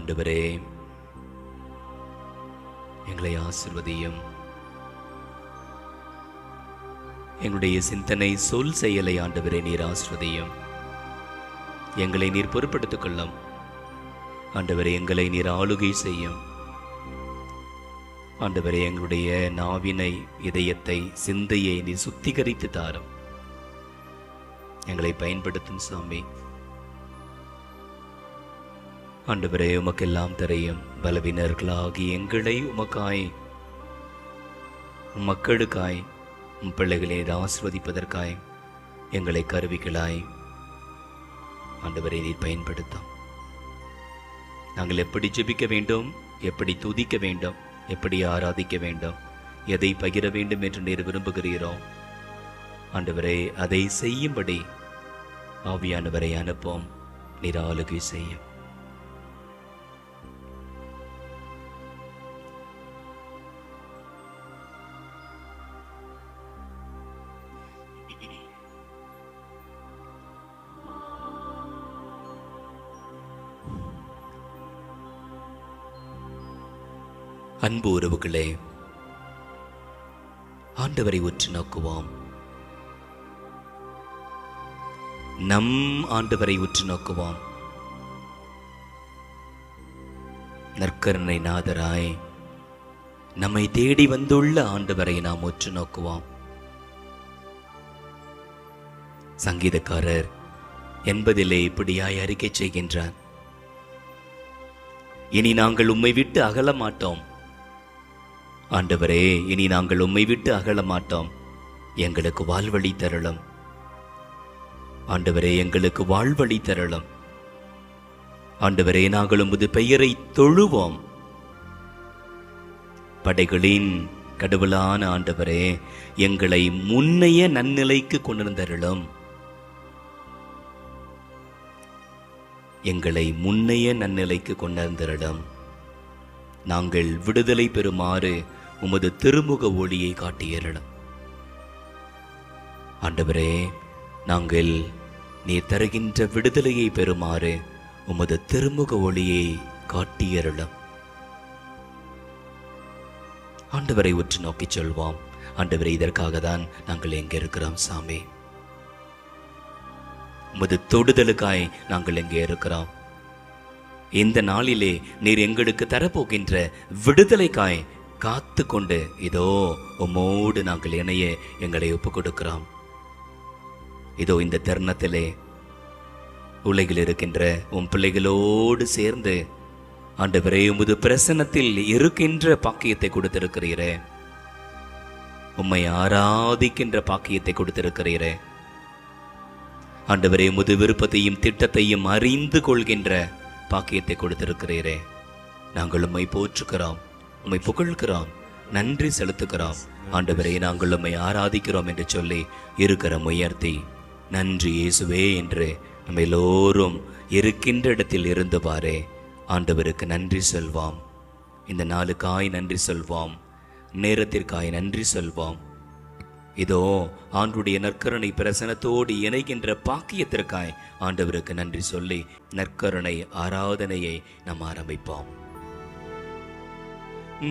ஆண்டவரே, எங்களை ஆசீர்வதியும். எங்களுடைய சிந்தனை, சொல், செயலை ஆண்டவரே நீர் ஆசீர்வதியும். எங்களை நீர் பொறுப்படுத்திக் கொள்ளும். ஆண்டவரே, எங்களை நீர் ஆளுகை செய்யும். ஆண்டவரே, எங்களுடைய நாவினை, இதயத்தை, சிந்தையை நீர் சுத்திகரித்து தாரும். எங்களை பயன்படுத்தும் சாமி. ஆண்டவரே, உமக்கெல்லாம் தெரியும். பலவீனர்களாகி எங்களை உமக்காய், மக்களுக்காய், உம் பிள்ளைகளை ஆசிர்வதிப்பதற்காய் எங்களை கருவிகளாய் ஆண்டவரை நீர் பயன்படுத்தும். நாங்கள் எப்படி ஜெபிக்க வேண்டும், எப்படி துதிக்க வேண்டும், எப்படி ஆராதிக்க வேண்டும், எதை பகிர வேண்டும் என்று நீர் விரும்புகிறீரோ ஆண்டவரே, அதை செய்யும்படி ஆவியானவரை அனுப்போம். நீர் ஆளுகை செய்யும். அன்பு உறவுகளே, ஆண்டவரை உற்று நோக்குவோம். நம் ஆண்டவரை உற்று நோக்குவோம். நற்கருணை நாதராய் நம்மை தேடி வந்துள்ள ஆண்டவரை நாம் உற்று நோக்குவோம். சங்கீதக்காரர் 80 இப்படியாய் அறிக்கை செய்கின்றார்: இனி நாங்கள் உம்மை விட்டு அகல மாட்டோம். ஆண்டவரே, இனி நாங்கள் உம்மை விட்டு அகல மாட்டோம். எங்களுக்கு வாழ்வழி தரலும். ஆண்டவரே, எங்களுக்கு வாழ்வழி தரலும். ஆண்டவரே, நாங்கள் உமது பெயரை தொழுவோம். படைகளின் கடவுளான ஆண்டவரே, எங்களை முன்னைய நன்னிலைக்கு கொண்டிருந்தருளும். எங்களை முன்னைய நன்னிலைக்கு கொண்டிருந்தருளும். நாங்கள் விடுதலை பெறுமாறு உமது திருமுக ஒளியை காட்டியருளும். ஆண்டவரே, நாங்கள் நீர் தருகின்ற விடுதலையை பெறுமாறு உமது திருமுக ஒளியை காட்டியருளும். ஆண்டவரை உற்று நோக்கி சொல்வோம். ஆண்டவரே, இதற்காக தான் நாங்கள் எங்கே இருக்கிறோம் சாமி. உமது தொடுதலுக்காய் நாங்கள் எங்கே இருக்கிறோம். இந்த நாளிலே நீர் எங்களுக்கு தரப்போகின்ற விடுதலைக்காய் காத்து கொண்டு இதோ உம்மோடு நாங்கள் இணைய எங்களை ஒப்புக் கொடுக்கிறோம். இதோ இந்த தருணத்திலே உலகில் இருக்கின்ற உம் பிள்ளைகளோடு சேர்ந்து ஆண்டவரே, உமது பிரசன்னத்தில் இருக்கின்ற பாக்கியத்தை கொடுத்திருக்கிறீரே. உம்மை ஆராதிக்கின்ற பாக்கியத்தை கொடுத்திருக்கிறீரே. ஆண்டவரே, உமது விருப்பத்தையும் திட்டத்தையும் அறிந்து கொள்கின்ற பாக்கியத்தை கொடுத்திருக்கிறீரே. நாங்கள் உம்மை போற்றுகிறோம், உம்மை புகழ்கிறோம், நன்றி செலுத்துகிறோம். ஆண்டவரே, நாங்கள் உம்மை ஆராதிக்கிறோம் என்று சொல்லி இருக்கிறோம் உயர்த்தி நன்றி இயேசுவே என்று நம்ம எல்லோரும் இருக்கின்ற இடத்தில் இருந்து பாரே ஆண்டவருக்கு நன்றி சொல்வோம். இந்த நாளுக்காய் நன்றி சொல்வோம், நேரத்திற்காய் நன்றி சொல்வோம். இதோ ஆண்டுடைய நற்கருணை பிரசனத்தோடு இணைகின்ற பாக்கியத்திற்காய் ஆண்டவருக்கு நன்றி சொல்லி நற்கருணை ஆராதனையை நாம் ஆரம்பிப்போம்.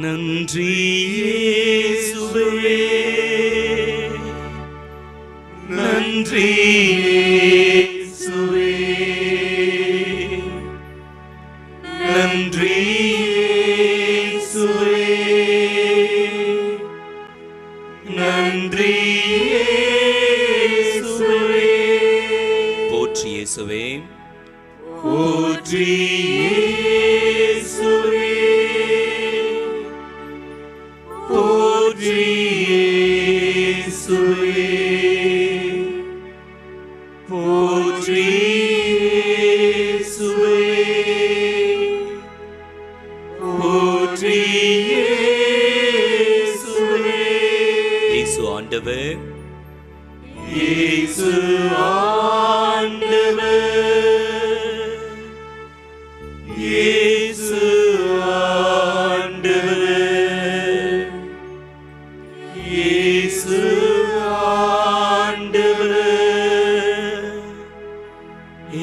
நன்றி இயேசுவே, நன்றி இயேசுவே, நன்றி இயேசுவே, நன்றி இயேசுவே. போற்றி இயேசுவே, போற்றி இயேசுவே, போற்றி இயேசுவே, போற்றி இயேசுவே, போற்றி இயேசுவே. இயேசு ஆண்டவர், இயேசு ஆண்டவர், இயேசு ஆண்டவர், இயேசு ஆண்டவர்,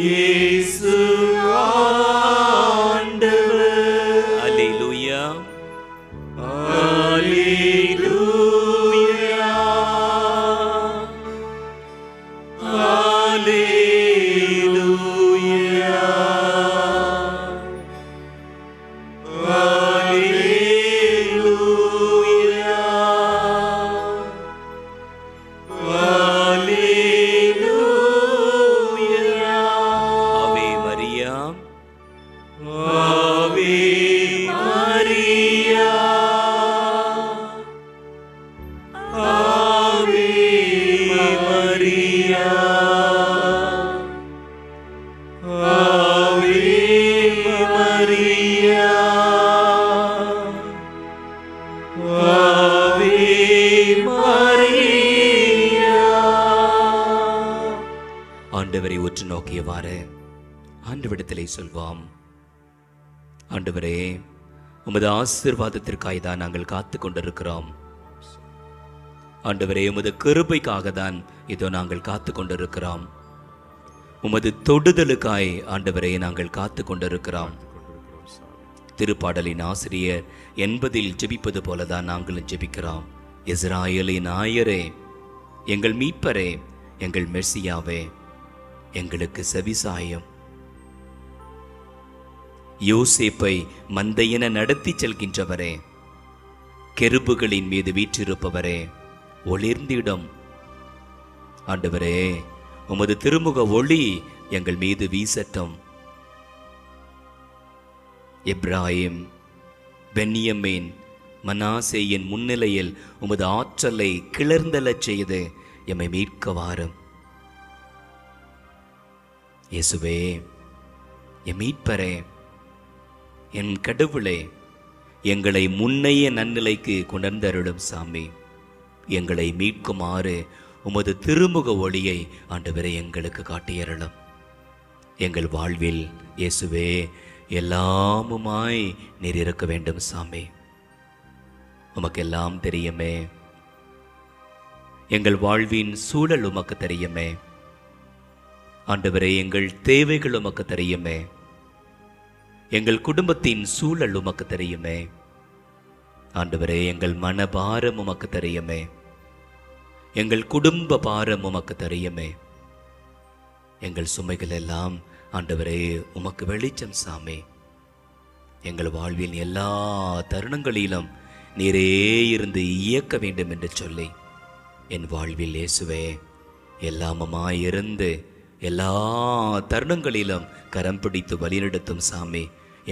இயேசு ஆண்டவர். ஆண்டவரை உற்று நோக்கியவாறு ஆண்டவரிடத்திலே சொல்வாம். ஆண்டவரே, உமது ஆசீர்வாதத்திற்காக தான் நாங்கள் காத்து கொண்டிருக்கிறோம். ஆண்டவரே, உமது கிருபைக்காக தான் இதோ நாங்கள் காத்து கொண்டிருக்கிறோம். உமது தொடுதலுக்காய் ஆண்டவரே நாங்கள் காத்து கொண்டிருக்கிறோம். திருப்பாடலின் ஆசிரியர் 80 ஜெபிப்பது போலதான் நாங்களும் ஜெபிக்கிறோம். இஸ்ராயேலின் ஆயரே, எங்கள் மீட்பரே, எங்கள் மெர்சியாவே, எங்களுக்கு செவிசாயம். யோசேப்பை மந்தையென நடத்தி செல்கின்றவரே, கெருபுகளின் மீது வீற்றிருப்பவரே, ஒளிர்ந்திடும். ஆண்டவரே, உமது திருமுக ஒளி எங்கள் மீது வீசட்டும். எப்ராஹிம், பென்யமீன், மனாசேயின் முன்னிலையில் உமது ஆற்றலை கிளர்ந்தெழச் செய்து எம்மை மீட்க வாரும். இயேசுவே, என் மீட்பரே, என் கடவுளே, எங்களை முன்னைய நன்னிலைக்கு கொண்டருளும் சாமி. எங்களை மீட்குமாறு உமது திருமுக ஒளியை ஆண்டவரே எங்களுக்கு காட்டியருளும். எங்கள் வாழ்வில் இயேசுவே எல்லாமுமாய் நீர் இருக்க வேண்டும் சாமி. உமக்கெல்லாம் தெரியுமே. எங்கள் வாழ்வின் சூழல் உமக்கு தெரியுமே. ஆண்டவரே, எங்கள் தேவைகள் உமக்கு தெரியுமே. எங்கள் குடும்பத்தின் சூழல் உமக்கு தெரியுமே. ஆண்டவரே, எங்கள் மனபாரம் உமக்கு தெரியுமே. எங்கள் குடும்ப பாரம் உமக்கு தெரியுமே. எங்கள் சுமைகள் எல்லாம் ஆண்டவரே உமக்கு வெளிச்சம் சாமி. எங்கள் வாழ்வின் எல்லா தருணங்களிலும் நீரே இருந்து இயக்க வேண்டும் என்று சொல்லி என் வாழ்வில் இயேசுவே எல்லாமுமாயிருந்து எல்லா தருணங்களிலும் கரம் பிடித்து வழிநடத்தும் சாமி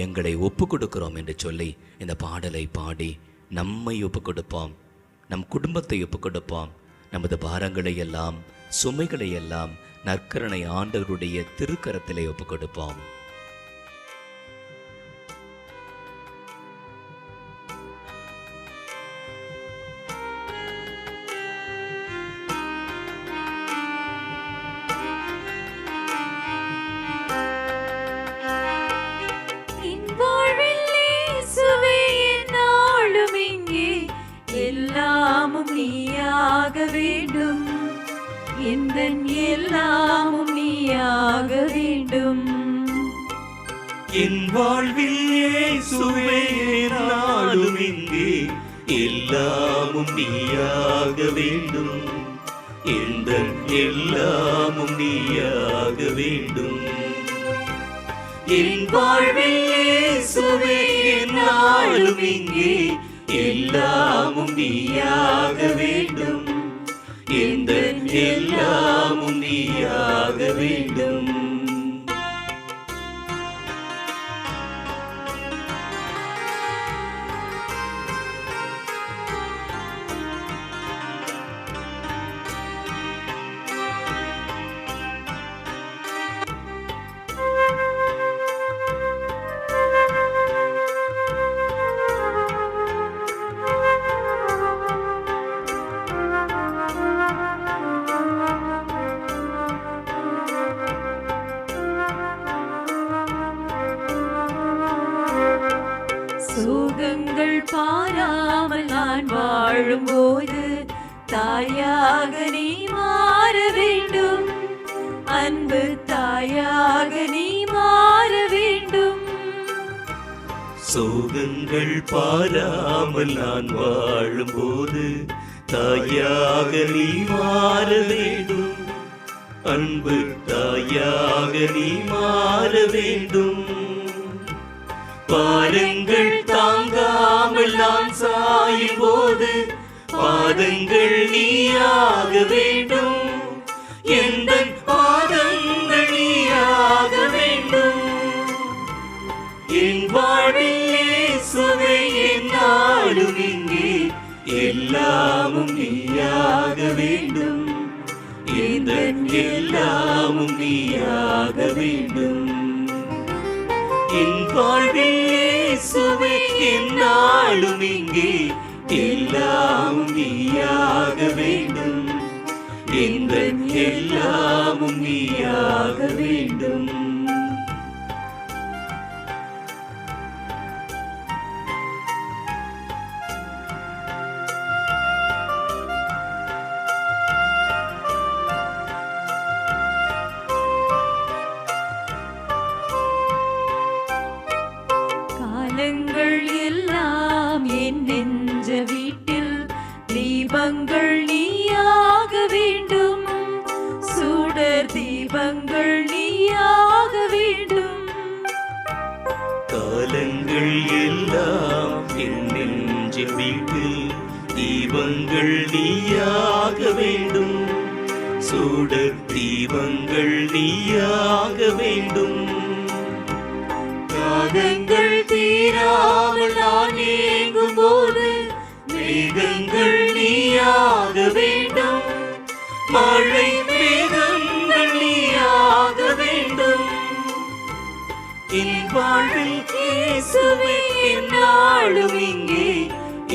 எங்களை ஒப்பு கொடுக்கிறோம் என்று சொல்லி இந்த பாடலை பாடி நம்மை ஒப்பு கொடுப்போம், நம் குடும்பத்தை ஒப்பு கொடுப்போம். நமது பாரங்களை எல்லாம் சுமைகளை எல்லாம் நற்கருணை ஆண்டவருடைய திருக்கரத்திலே ஒப்பு கொடுப்போம். எல்லாமும் நீயாக வேண்டும், எந்தன் எல்லாமும் நீயாக வேண்டும். என் வாழ்வில் இயேசுவே நாளும் இங்கே எல்லாமும் நீயாக வேண்டும், எந்தன் எல்லாமும் நீயாக வேண்டும். என் வாழ்வில் இயேசுவே நாளும் இங்கே எல்லாமும் நீயாக வேண்டும், எந்தன் எல்லாமும் நீயாக வேண்டும். சோகங்கள் பாராமல் நான் வாழும்போது தாயாக நீ மாற வேண்டும், அன்பு தாயாக நீ மாற வேண்டும். சோகங்கள் பாராமல் நான் வாழும்போது தாயாக நீ மாற வேண்டும், அன்பு தாயாக நீ மாற வேண்டும். பாரங்கள் தாங்காமல் நான் சாயும் போது பாதங்கள் நீயாக வேண்டும், எந்த பாதங்கள் நீயாக வேண்டும். என் வாழ்வில் இயேசுவே என்னாலும் இங்கே எல்லாமும் நீயாக வேண்டும், எந்த எல்லாமும் நீயாக வேண்டும். என் வாழ்வில் இயேசுவே என்னாலும் இங்கே எல்லாமும் நீயாக வேண்டும், எந்தன் எல்லாமும் நீயாக வேண்டும். காலங்கள் எல்லாம் என் நெஞ்ச வீட்டில் தீபங்கள் நீயாக வேண்டும். சுடர் தீபங்கள் நீயாக வேண்டும். காலங்கள் எல்லாம் என் நெஞ்சின் வீட்டில் தீபங்கள் நீயாக வேண்டும். சுடர் தீபங்கள் நீயாக வேண்டும். தாகங்கள் தீராமல் நான் ஏங்கும் போது மேகங்கள் நீயாக வேண்டும். மழை மேகங்கள் நீயாக வேண்டும். என் வாழ்வில் இயேசுவே என்னாலும் இங்கே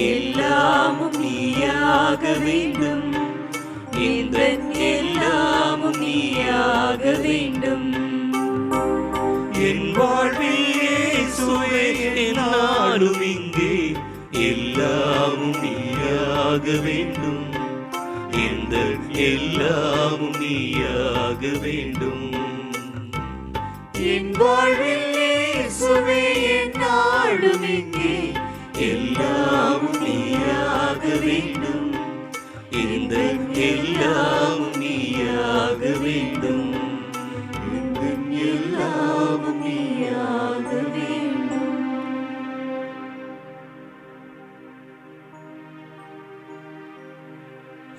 எல்லாமும் நீயாக வேண்டும். எந்தன் எல்லாமும் நீயாக வேண்டும். என் வாழ்வில் இயேசுவே என்னாலும் இங்கே எல்லாமும் நீயாக வேண்டும். எந்தன் எல்லாமும் நீயாக வேண்டும். என் வாழ்வில் இயேசுவே என்னாலும் இங்கே எல்லாமும் நீயாக வேண்டும். எந்தன் எல்லாமும் நீயாக வேண்டும். எந்தன் எல்லாமும் நீயாக வேண்டும்.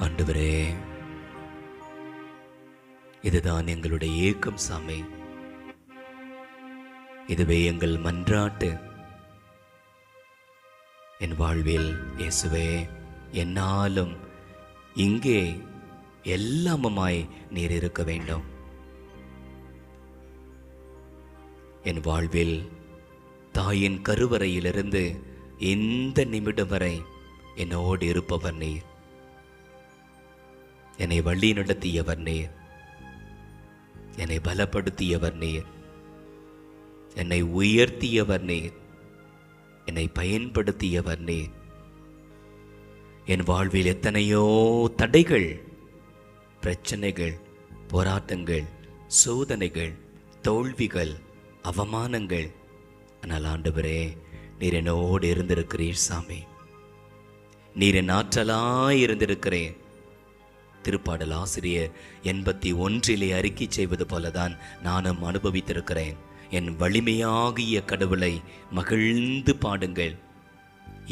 ஆண்டவரே, இதுதான் எங்களுடைய ஏக்கம் சாமி. இதுவே எங்கள் மன்றாட்டு. என் வாழ்வில் இயேசுவே என்னாலும் இங்கே எல்லாமுமாய் நீர் இருக்க வேண்டும். என் வாழ்வில் தாயின் கருவறையிலிருந்து இந்த நிமிடம் வரை என்னோடு இருப்பவர் நீர். என்னை வழி நடத்தியவர் நீர். என்னை பலப்படுத்தியவர் நீர். என்னை உயர்த்தியவர் நீர். என்னை பயன்படுத்தியவர் நீர். என் வாழ்வில் எத்தனையோ தடைகள், பிரச்சனைகள், போராட்டங்கள், சோதனைகள், தோல்விகள், அவமானங்கள். ஆனால் ஆண்டவரே, நீர் என்னோடு இருந்திருக்கிறீர் சாமி. நீர் என் ஆற்றலாய் இருந்திருக்கிறேன். திருப்பாடல் ஆசிரியர் 81 அறிக்கை செய்வது போலதான் நானும் அனுபவித்திருக்கிறேன். என் வலிமையாகிய கடவுளை மகிழ்ந்து பாடுங்கள்.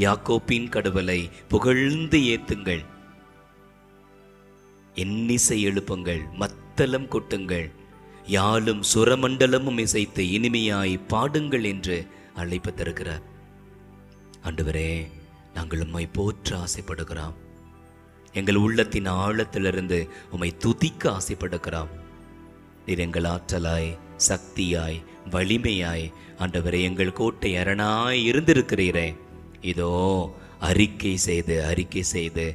யாக்கோப்பின் கடவுளை புகழ்ந்து ஏத்துங்கள். இன்னிசை எழுப்புங்கள், மத்தளம் கொட்டுங்கள், யாழும் சுரமண்டலமும் இசைத்து இனிமையாய் பாடுங்கள் என்று அழைப்பு தருகிறார். ஆண்டவரே, நாங்கள் உம்மை போற்ற ஆசைப்படுகிறோம். எங்கள் உள்ளத்தின் ஆழத்திலிருந்து உம்மை துதிக்க ஆசைப்படுகிறோம். நீர் எங்கள் ஆற்றலாய், சக்தியாய், வலிமையாய், ஆண்டவரே எங்கள் கோட்டை அரணாய் இருந்திருக்கிறீரே. இதோ அறிக்கை செய்து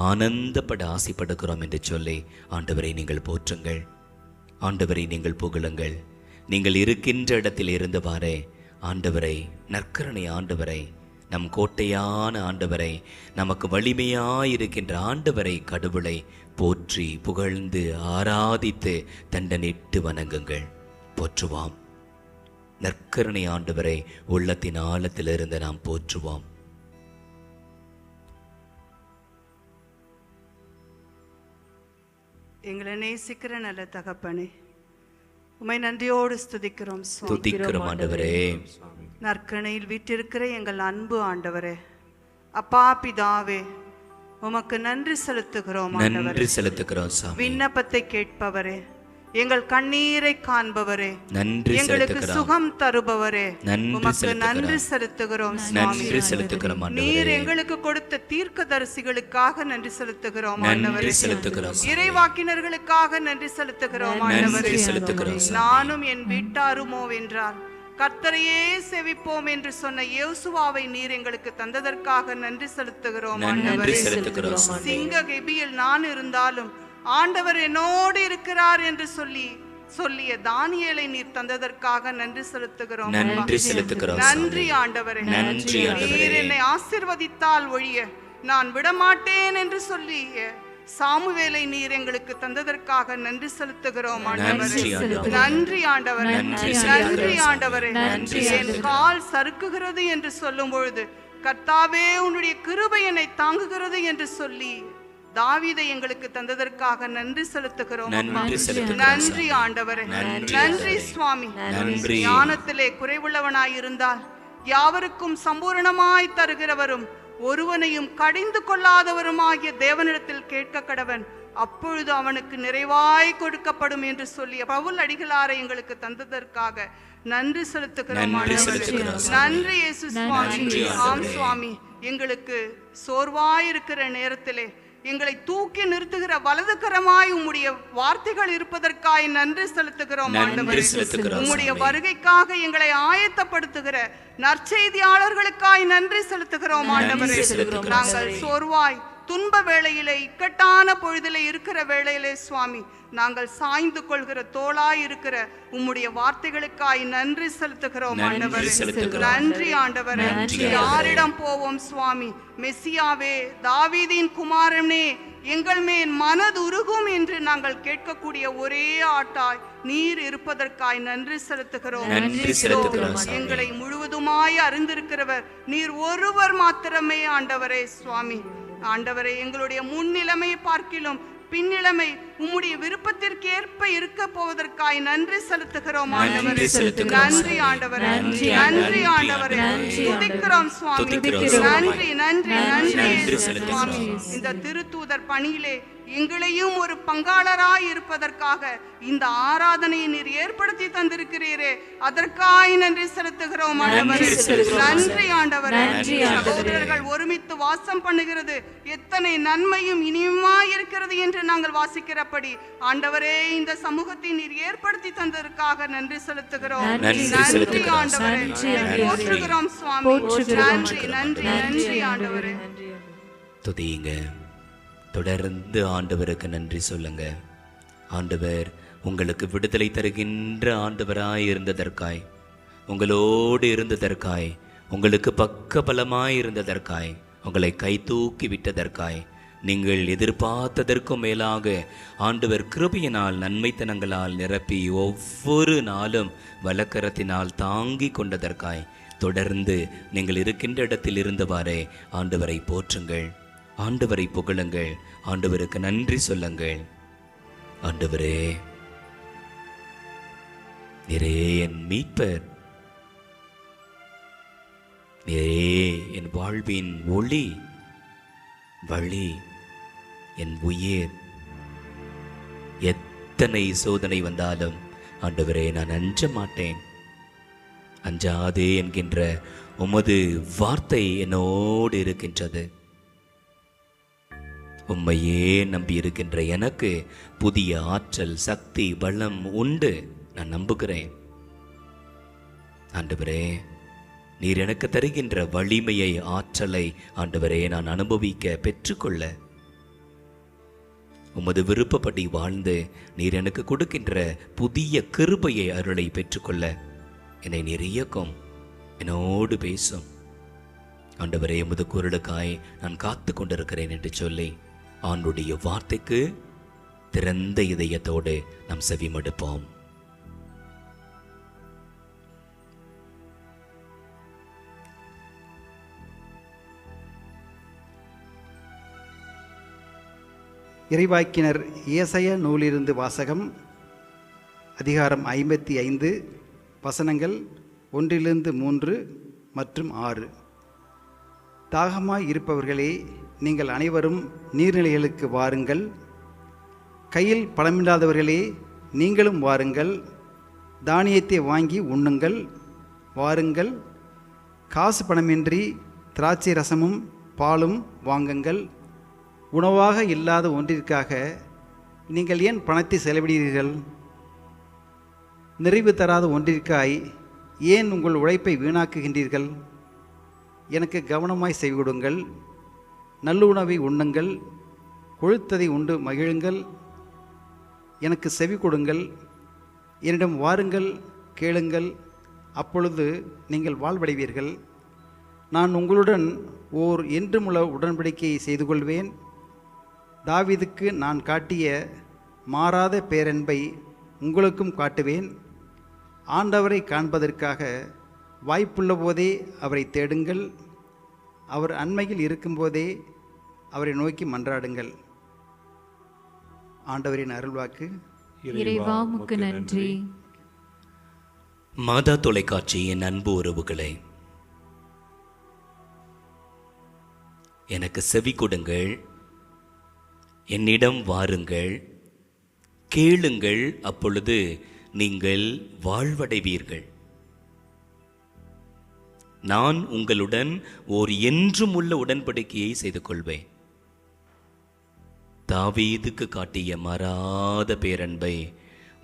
ஆனந்தப்பட ஆசைப்படுகிறோம் என்று சொல்லி ஆண்டவரை நீங்கள் போற்றுங்கள். ஆண்டவரை நீங்கள் புகழுங்கள். நீங்கள் இருக்கின்ற இடத்தில் இருந்தவாறே ஆண்டவரை, நற்கருணை ஆண்டவரை, நம் கோட்டையான ஆண்டவரை, நமக்கு வலிமையாயிருக்கின்ற ஆண்டவரை, கடவுளை போற்றி புகழ்ந்து ஆராதித்து தண்டனிட்டு வணங்குங்கள். போற்றுவாம். நற்கருணை ஆண்டவரை உள்ளத்தின் ஆழத்திலிருந்து நாம் போற்றுவோம். எங்களை நேசிக்கிற நல்ல தகப்பனே, உம்மை நன்றியோடு ஸ்துதிக்கிறோம் ஆண்டவரே. நற்கணையில் வீட்டிருக்கிற எங்கள் அன்பு ஆண்டவரே, அப்பா பிதாவே, உமக்கு நன்றி செலுத்துகிறோம். நன்றி செலுத்துகிறோம் சாமி. விண்ணப்பத்தை கேட்பவரே, எங்கள் கண்ணீரை காண்பவரே, நன்றி எங்களுக்கு சுகம் தருபவரே, உமக்கு நன்றி செலுத்துகிறோம். நன்றி செலுத்துகிறோம். நீர் எங்களுக்கு கொடுத்த தீர்க்கதரிசிகளுக்காக நன்றி செலுத்துகிறோம். நன்றி செலுத்துகிறோம். இறைவாக்கினர்களுக்காக நன்றி செலுத்துகிறோம். நன்றி செலுத்துகிறோம். நானும் என் வீட்டாருமோ வென்றார் கர்த்தரையே செவிப்போம் என்று சொன்ன யோசுவாவை நீர் எங்களுக்கு தந்ததற்காக நன்றி செலுத்துகிறோம். நன்றி செலுத்துகிறோம். சிங்க கெபியில் நான் இருந்தாலும் ஆண்டவர் என்னோடு இருக்கிறார் என்று சொல்லிய தானியேலை நீர் தந்ததற்காக நன்றி செலுத்துகிறோம். நன்றி செலுத்துகிறோம். நன்றி ஆண்டவரே. நன்றி ஆண்டவரே. நீர் என்னை ஆசீர்வதித்தால் ஒழிய நான் விடமாட்டேன் என்று சொல்லிய சாமுவேலை நீர் எங்களுக்கு தந்ததற்காக நன்றி செலுத்துகிறோம் ஆண்டவரே. நன்றி ஆண்டவரே. நன்றி ஆண்டவரே. என் கால் சறுக்குகிறது என்று சொல்லும் பொழுது கர்த்தாவே உன்னுடைய கிருபை என்னை தாங்குகிறது என்று சொல்லி தாவீதை எங்களுக்கு தந்ததற்காக நன்றி செலுத்துகிறோம். நன்றி ஆண்டவரே. நன்றி சுவாமி. ஞானத்திலே குறைவுள்ளவனாய் இருந்தால் யாவருக்கும் சம்பூரணமாய் தருகிறவரும் ஒருவனையும் கடிந்து கொள்ளாதவருமாகிய தேவனிடத்தில் கேட்க கடவன், அப்பொழுது அவனுக்கு நிறைவாய் கொடுக்கப்படும் என்று சொல்லிய பவுல் அடிகளாரை எங்களுக்கு தந்ததற்காக நன்றி செலுத்துகிறோம். நன்றி இயேசு சுவாமி. ஆம் சுவாமி, எங்களுக்கு சோர்வாயிருக்கிற நேரத்திலே எங்களை தூக்கி நிறுத்துகிற வலதுகரமாய் உம்முடைய வார்த்தைகள் இருப்பதற்காய் நன்றி செலுத்துகிறோம் ஆண்டவரே. உம்முடைய வருகைக்காக எங்களை ஆயத்தப்படுத்துகிற நற்செய்தியாளர்களுக்காய் நன்றி செலுத்துகிறோம் ஆண்டவரே. நாங்கள் சோர்வாய் துன்ப வேளையிலே இக்கட்டான பொழுதிலே இருக்கிற வேளையிலே சுவாமி நாங்கள் சாய்ந்து கொள்கிற தோளாய் இருக்கிற உம்முடைய வார்த்தைகளுக்காய் நன்றி செலுத்துகிறோம் ஆண்டவரே. நன்றி ஆண்டவரே. யாரிடம் போவோம் சுவாமி? மெசியாவே, தாவீதின் குமாரனே, எங்கள் மேல் மனது உருகும் என்று நாங்கள் கேட்கக்கூடிய ஒரே ஆட்டாய் நீர் இருப்பதற்காய் நன்றி செலுத்துகிறோம். எங்களை முழுவதுமாய் அறிந்திருக்கிறவர் நீர் ஒருவர் மாத்திரமே ஆண்டவரே. சுவாமி ஆண்டவரே, எங்களுடைய முன்னிலைமையை பார்க்கிலும் பின்னிலைமை உம்முடைய விருப்பத்திற்கு ஏற்ப இருக்க போவதற்காய் நன்றி செலுத்துகிறோம் ஆண்டவரே. நன்றி ஆண்டவரே. நன்றி ஆண்டவரே. துதிக்கிறோம் சுவாமி. நன்றி நன்றி நன்றி சுவாமி. இந்த திருத்தூதர் பணியிலே எங்களையும் ஒரு பங்காளராய் இருப்பதற்காக இந்த ஆராதனையை நீர் ஏற்படுத்தி தந்திருக்கிறீரே, அதற்காய் நன்றி செலுத்துகிறோம் ஆண்டவரே. நன்றி ஆண்டவரே. சகோதரர்கள் ஒருமித்து வாசம் பண்ணுகிறது எத்தனை நன்மையும் இனியுமாய் இருக்கிறது என்று நாங்கள் வாசிக்கிறபடி ஆண்டவரே, இந்த சமூகத்தை நீர் ஏற்படுத்தி தந்ததற்காக நன்றி செலுத்துகிறோம். நன்றி ஆண்டவரே. போற்றுகிறோம் சுவாமி. நன்றி நன்றி நன்றி ஆண்டவரே. துதியுங்க. தொடர்ந்து ஆண்டவருக்கு நன்றி சொல்லுங்க. ஆண்டவர் உங்களுக்கு விடுதலை தருகின்ற ஆண்டவராய் இருந்ததற்காய், உங்களோடு இருந்ததற்காய், உங்களுக்கு பக்க பலமாய் இருந்ததற்காய், உங்களை கை தூக்கி விட்டதற்காய், நீங்கள் எதிர்பார்த்ததற்கும் மேலாக ஆண்டவர் கிருபையினால் நன்மைத்தனங்களால் நிரப்பி ஒவ்வொரு நாளும் வலக்கரத்தினால் தாங்கி கொண்டதற்காய் தொடர்ந்து நீங்கள் இருக்கின்ற இடத்தில் இருந்தவாறே ஆண்டவரை போற்றுங்கள், ஆண்டவரை புகழுங்கள், ஆண்டவருக்கு நன்றி சொல்லுங்கள். ஆண்டவரே, நீரே என் மீட்பர், நீரே என் வாழ்வின் ஒளி, வழி, என் உயிர். எத்தனை சோதனை வந்தாலும் ஆண்டவரே நான் அஞ்ச மாட்டேன். அஞ்சாதே என்கின்ற உமது வார்த்தை என்னோடு இருக்கின்றது. உம்மையே நம்பி இருக்கின்ற எனக்கு புதிய ஆற்றல், சக்தி, பலம் உண்டு. நான் நம்புகிறேன். ஆண்டவரே, நீர் எனக்கு தருகின்ற வலிமையை, ஆற்றலை ஆண்டவரே நான் அனுபவிக்க பெற்றுக்கொள்ள, உமது விருப்பப்படி வாழ்ந்து நீர் எனக்கு கொடுக்கின்ற புதிய கிருபையை, அருளை பெற்றுக்கொள்ள என்னை நீர் இயக்கும், என்னோடு பேசும். ஆண்டவரே, உமது குரலுக்காய் நான் காத்து கொண்டிருக்கிறேன் என்று சொல்லி ஆண்டுடைய வார்த்தைக்கு திறந்த இதயத்தோடு நாம் செவிமடுப்போம். இறைவாக்கினர் ஏசாயா நூலிலிருந்து வாசகம். அதிகாரம் 55, வசனங்கள் 1-3 மற்றும் 6. தாகமாய் இருப்பவர்களே, நீங்கள் அனைவரும் நீர்நிலைகளுக்கு வாருங்கள். கையில் பழமில்லாதவர்களே, நீங்களும் வாருங்கள். தானியத்தை வாங்கி உண்ணுங்கள். வாருங்கள், காசு பணமின்றி திராட்சை ரசமும் பாலும் வாங்குங்கள். உணவாக இல்லாத ஒன்றிற்காக நீங்கள் ஏன் பணத்தை செலவிடுகிறீர்கள்? நிறைவு தராத ஒன்றிற்காய் ஏன் உங்கள் உழைப்பை வீணாக்குகின்றீர்கள்? எனக்கு கவனமாய் செய்விடுங்கள். நல்லுணவை உண்ணுங்கள். கொழுத்ததை உண்டு மகிழுங்கள். எனக்கு செவி கொடுங்கள், என்னிடம் வாருங்கள், கேளுங்கள், அப்பொழுது நீங்கள் வாழ்வடைவீர்கள். நான் உங்களுடன் ஓர் என்றுமுள்ள உடன்படிக்கையை செய்து கொள்வேன். தாவீதுக்கு நான் காட்டிய மாறாத பேரன்பை உங்களுக்கும் காட்டுவேன். ஆண்டவரை காண்பதற்காக வாய்ப்புள்ள போதே அவரை தேடுங்கள். அவர் அண்மையில் இருக்கும்போதே அவரை நோக்கி மன்றாடுங்கள். ஆண்டவரின் அருள்வாக்கு. இறைவா உமக்கு நன்றி. மாதா தொலைக்காட்சியின் அன்பு உறவுகளே, எனக்கு செவி கொடுங்கள், என்னிடம் வாருங்கள், கேளுங்கள், அப்பொழுது நீங்கள் வாழ்வடைவீர்கள். நான் உங்களுடன் ஓர் என்றும் உள்ள உடன்படிக்கையை செய்து கொள்வேன். தாவீதுக்கு காட்டிய மாறாத பேரன்பை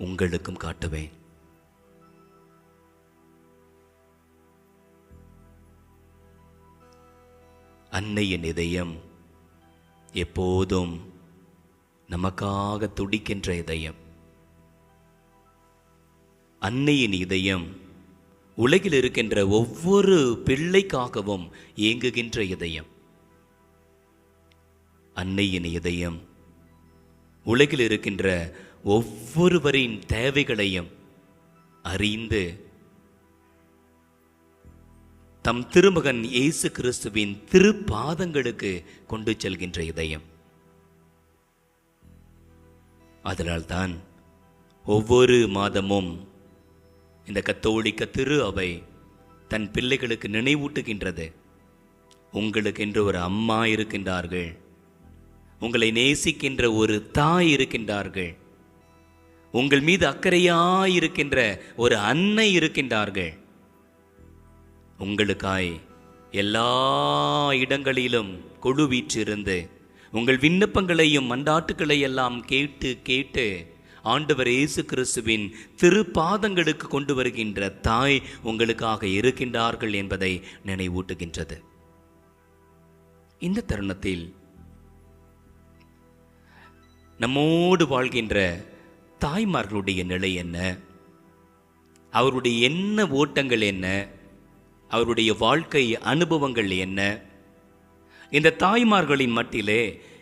உங்களுக்கும் காட்டுவேன். அன்னையின் இதயம் எப்போதும் நமக்காக துடிக்கின்ற இதயம். அன்னையின் இதயம் உலகில் இருக்கின்ற ஒவ்வொரு பிள்ளைக்காகவும் ஏங்குகின்ற இதயம். அன்னையின் இதயம் உலகில் இருக்கின்ற ஒவ்வொருவரின் தேவைகளையும் அறிந்து தம் திருமகன் இயேசு கிறிஸ்துவின் திருப்பாதங்களுக்கு கொண்டு செல்கின்ற இதயம். அதனால்தான் ஒவ்வொரு மாதமும் இந்த கத்தோலிக்க திரு அவை தன் பிள்ளைகளுக்கு நினைவூட்டுகின்றது. உங்களுக்கு என்று ஒரு அம்மா இருக்கின்றார்கள், உங்களை நேசிக்கின்ற ஒரு தாய் இருக்கின்றார்கள், உங்கள் மீது அக்கறையாயிருக்கின்ற ஒரு அன்னை இருக்கின்றார்கள். உங்களுக்காய் எல்லா இடங்களிலும் கொடு வீற்றிருந்து உங்கள் விண்ணப்பங்களையும் மன்றாட்டுக்களை எல்லாம் கேட்டு கேட்டு ஆண்டவர் இயேசு கிறிஸ்துவின் திருப்பாதங்களுக்கு கொண்டு வருகின்ற தாய் உங்களுக்காக இருக்கின்றார்கள் என்பதை நினைவூட்டுகின்றது. இந்த தருணத்தில் நம்மோடு வாழ்கின்ற தாய்மார்களுடைய நிலை என்ன, அவருடைய என்ன ஓட்டங்கள் என்ன, அவருடைய வாழ்க்கை அனுபவங்கள் என்ன, இந்த தாய்மார்களின் மட்டிலே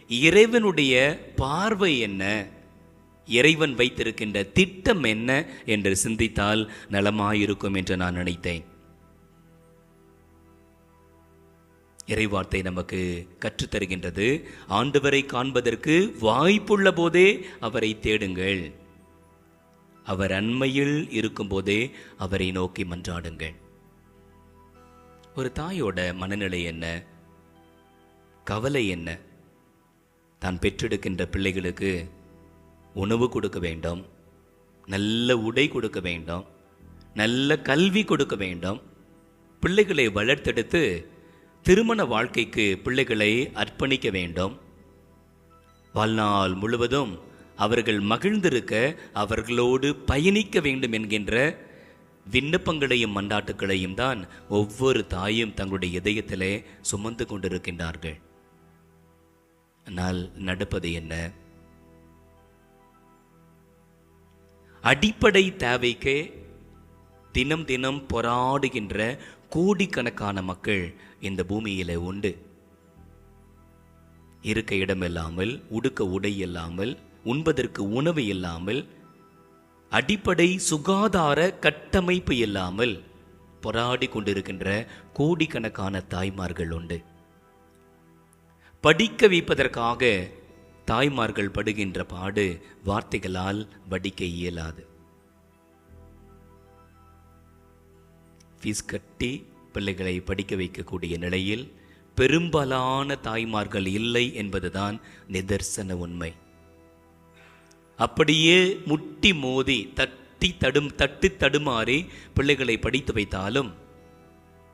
இறைவனுடைய பார்வை என்ன, இறைவன் வைத்திருக்கின்ற திட்டம் என்ன என்று சிந்தித்தால் நலமாயிருக்கும் என்று நான் நினைத்தேன். இறைவார்த்தை நமக்கு கற்றுத்தருகின்றது, ஆண்டவரை காண்பதற்கு வாய்ப்புள்ள போதே அவரை தேடுங்கள், அவர் அண்மையில் இருக்கும்போதே அவரை நோக்கி மன்றாடுங்கள். ஒரு தாயோட மனநிலை என்ன, கவலை என்ன? தான் பெற்றெடுக்கின்ற பிள்ளைகளுக்கு உணவு கொடுக்க வேண்டும், நல்ல உடை கொடுக்க வேண்டும், நல்ல கல்வி கொடுக்க வேண்டும், பிள்ளைகளை வளர்த்தெடுத்து திருமண வாழ்க்கைக்கு பிள்ளைகளை அர்ப்பணிக்க வேண்டும், வாழ்நாள் முழுவதும் அவர்கள் மகிழ்ந்திருக்க அவர்களோடு பயணிக்க வேண்டும் என்கின்ற விண்ணப்பங்களையும் மன்றாட்டுக்களையும் தான் ஒவ்வொரு தாயும் தங்களுடைய இதயத்திலே சுமந்து கொண்டிருக்கின்றார்கள். ஆனால் நடப்பது என்ன? அடிப்படை தேவைக்கு தினம் தினம் போராடுகின்ற கோடிக்கணக்கான மக்கள் இந்த பூமியில உண்டு. இருக்க இடமில்லாமல், உடுக்க உடை இல்லாமல், உண்பதற்கு உணவு இல்லாமல், அடிப்படை சுகாதார கட்டமைப்பு இல்லாமல் போராடி கொண்டிருக்கின்ற கோடிக்கணக்கான தாய்மார்கள் உண்டு. படிக்க வைப்பதற்காக தாய்மார்கள் படுகின்ற பாடு வார்த்தைகளால் வடிக்க இயலாது. ஃபீஸ் கட்டி பிள்ளைகளை படிக்க வைக்கக்கூடிய நிலையில் பெரும்பாலான தாய்மார்கள் இல்லை என்பதுதான் நிதர்சன உண்மை. அப்படியே முட்டி மோதி தட்டி தடுமாறி பிள்ளைகளை படித்து வைத்தாலும்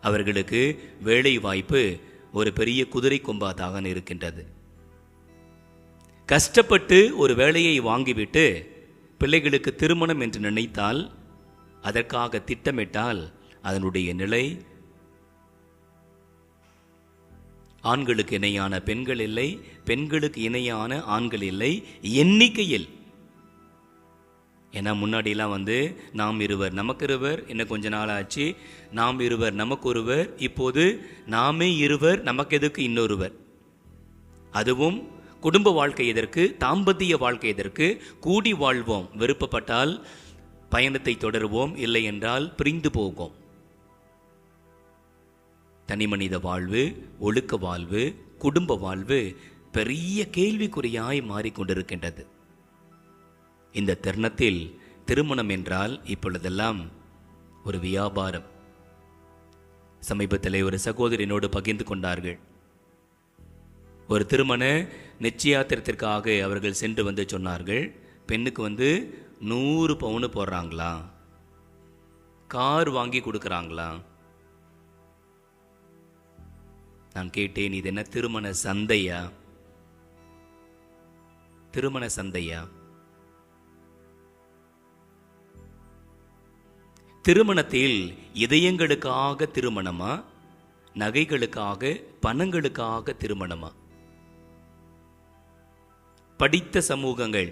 அவர்களுக்கு வேலை வாய்ப்பு ஒரு பெரிய குதிரை கொம்பாதாக இருக்கின்றது. கஷ்டப்பட்டு ஒரு வேலையை வாங்கிவிட்டு பிள்ளைகளுக்கு திருமணம் என்று நினைத்தால், அதற்காக திட்டமிட்டால் அதனுடைய நிலை ஆண்களுக்கு இணையான பெண்கள் இல்லை, பெண்களுக்கு இணையான ஆண்கள் இல்லை, எண்ணிக்கையில் ஏன்னா முன்னாடிலாம் நாம் இருவர் நமக்கு இருவர், இன்னும் கொஞ்ச நாள் ஆச்சு நாம் இருவர் நமக்கு ஒருவர், இப்போது நாமே இருவர் நமக்கு எதுக்கு இன்னொருவர். அதுவும் குடும்ப வாழ்க்கை எதற்கு, தாம்பத்திய வாழ்க்கை எதற்கு, கூடி வாழ்வோம், விருப்பப்பட்டால் பயணத்தை தொடருவோம், இல்லை என்றால் பிரிந்து போகும். தனிமனித வாழ்வு, ஒழுக்க வாழ்வு, குடும்ப வாழ்வு பெரிய கேள்விக்குறியாய் மாறிக்கொண்டிருக்கின்றது. இந்த தருணத்தில் திருமணம் என்றால் இப்பொழுதெல்லாம் ஒரு வியாபாரம். சமீபத்தில் ஒரு சகோதரினோடு பகிர்ந்து கொண்டார்கள். ஒரு திருமண நிச்சயாத்திரத்திற்காக அவர்கள் சென்று சொன்னார்கள், பெண்ணுக்கு 100 பவுன் போடுறாங்களா, கார் வாங்கி கொடுக்குறாங்களா. நான் கேட்டேன், இது என்ன திருமண சந்தையா? திருமண சந்தையா? திருமணத்தில் இதயங்களுக்காக திருமணமா, நகைகளுக்காக பணங்களுக்காக திருமணமா? படித்த சமூகங்கள்,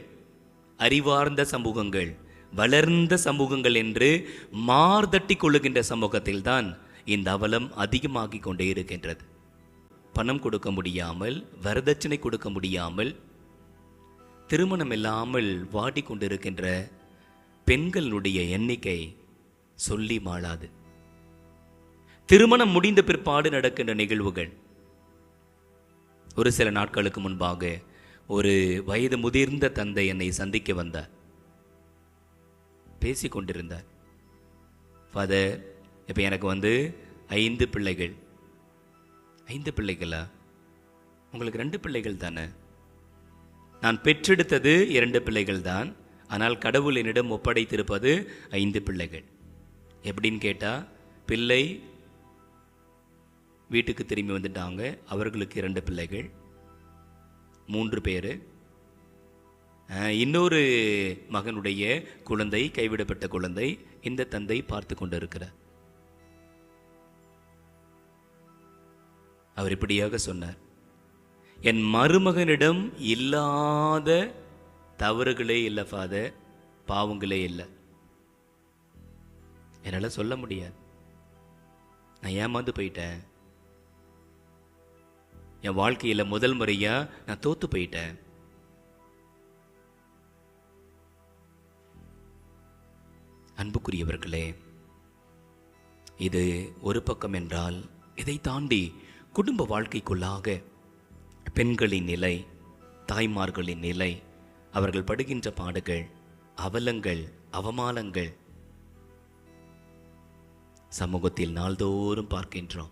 அறிவார்ந்த சமூகங்கள், வளர்ந்த சமூகங்கள் என்று மார்தட்டி கொள்ளுகின்ற சமூகத்தில் தான் இந்த அவலம் அதிகமாகிக் கொண்டே இருக்கின்றது. பணம் கொடுக்க முடியாமல், வரதட்சணை கொடுக்க முடியாமல், திருமணம் இல்லாமல் வாடிக்கொண்டிருக்கின்ற பெண்களுடைய எண்ணிக்கை சொல்லி மாளாது. திருமணம் முடிந்த பிற்பாடு நடக்கின்ற நிகழ்வுகள். ஒரு சில நாட்களுக்கு முன்பாக ஒரு வயது முதிர்ந்த தந்தை என்னை சந்திக்க வந்தார். பேசி கொண்டிருந்தார். ஃபாதர், இப்போ எனக்கு 5 பிள்ளைகள். 5 பிள்ளைகளா? உங்களுக்கு 2 பிள்ளைகள் தானே? நான் பெற்றெடுத்தது 2 பிள்ளைகள் தான். ஆனால் கடவுள் என்னிடம் ஒப்படைத்திருப்பது 5 பிள்ளைகள். எப்படின்னு கேட்டால், பிள்ளை வீட்டுக்கு திரும்பி வந்துட்டாங்க, அவர்களுக்கு 2 பிள்ளைகள், 3 பேர். இன்னொரு மகனுடைய குழந்தை, கைவிடப்பட்ட குழந்தை, இந்த தந்தை பார்த்து கொண்டிருக்கிறார். அவர் இப்படியாக சொன்னார், என் மருமகனிடம் இல்லாத தவறுகளே இல்லை ஃபாதர், பாவங்களே இல்லை. என்னால் சொல்ல முடியாது. நான் ஏமாந்து போயிட்டேன். என் வாழ்க்கையில் முதல் முறையா நான் தோத்து போயிட்டேன். அன்புக்குரியவர்களே, இது ஒரு பக்கம் என்றால், இதை தாண்டி குடும்ப வாழ்க்கைக்குள்ளாக பெண்களின் நிலை, தாய்மார்களின் நிலை, அவர்கள் படுகின்ற பாடுகள், அவலங்கள், அவமானங்கள் சமூகத்தில் நாள்தோறும் பார்க்கின்றோம்.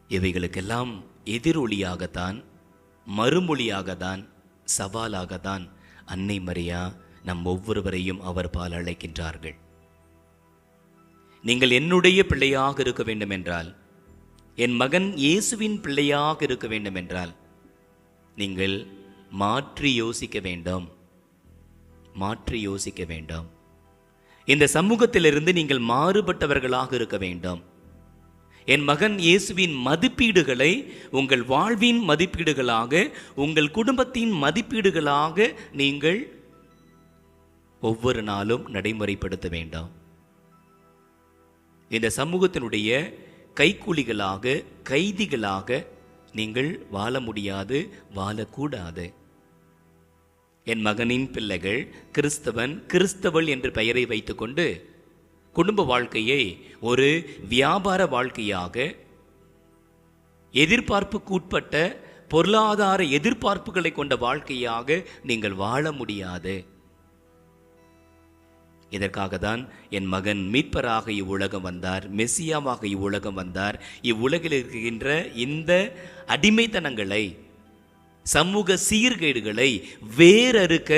இவைகளுக்கெல்லாம் எதிரொலியாகத்தான், மறுமொழியாகத்தான், சவாலாகத்தான் அன்னை மரியா நம் ஒவ்வொருவரையும் அவர் பால் அழைக்கின்றார்கள். நீங்கள் என்னுடைய பிள்ளையாக இருக்க வேண்டும் என்றால், என் மகன் இயேசுவின் பிள்ளையாக இருக்க வேண்டும் என்றால், நீங்கள் மாற்றி யோசிக்க வேண்டும். மாற்றி யோசிக்க வேண்டும். இந்த சமூகத்திலிருந்து நீங்கள் மாறுபட்டவர்களாக இருக்க வேண்டும். என் மகன் இயேசுவின் மதிப்பீடுகளை உங்கள் வாழ்வின் மதிப்பீடுகளாக, உங்கள் குடும்பத்தின் மதிப்பீடுகளாக நீங்கள் ஒவ்வொரு நாளும் நடைமுறைப்படுத்த வேண்டும். இந்த சமூகத்தினுடைய கைக்கூலிகளாக, கைதிகளாக நீங்கள் வாழ முடியாது, வாழக்கூடாது. என் மகனின் பிள்ளைகள் கிறிஸ்தவன், கிறிஸ்தவள் என்று பெயரை வைத்துக்கொண்டு குடும்ப வாழ்க்கையை ஒரு வியாபார வாழ்க்கையாக, எதிர்பார்ப்புக்கு உட்பட்ட பொருளாதார எதிர்பார்ப்புகளை கொண்ட வாழ்க்கையாக நீங்கள் வாழ முடியாது. இதற்காக தான் என் மகன் மீட்பராக இவ்வுலகம் வந்தார், மெசியாவாக இவ்வுலகம் வந்தார். இவ்வுலகில் இருக்கின்ற இந்த அடிமைத்தனங்களை, சமூக சீர்கேடுகளை வேறறுக்க,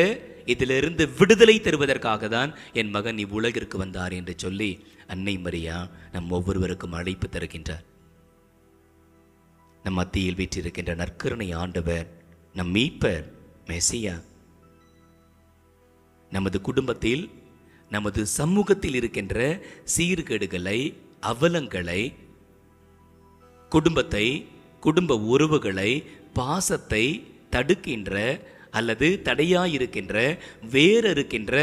இதிலிருந்து விடுதலை தருவதற்காக தான் என் மகன் இவ்வுலகிற்கு வந்தார் என்று சொல்லி அன்னை மரியா நம் ஒவ்வொருவருக்கும் அழைப்பு தருகின்றார். நம் மத்தியில் வீற்றிருக்கின்ற நற்கருணை ஆண்டவர், நம் மீட்பர் மெசியா, நமது குடும்பத்தில், நமது சமூகத்தில் இருக்கின்ற சீர்கேடுகளை, அவலங்களை, குடும்பத்தை, குடும்ப உறவுகளை, பாசத்தை தடுக்கின்ற அல்லது தடையாயிருக்கின்ற வேறு இருக்கின்ற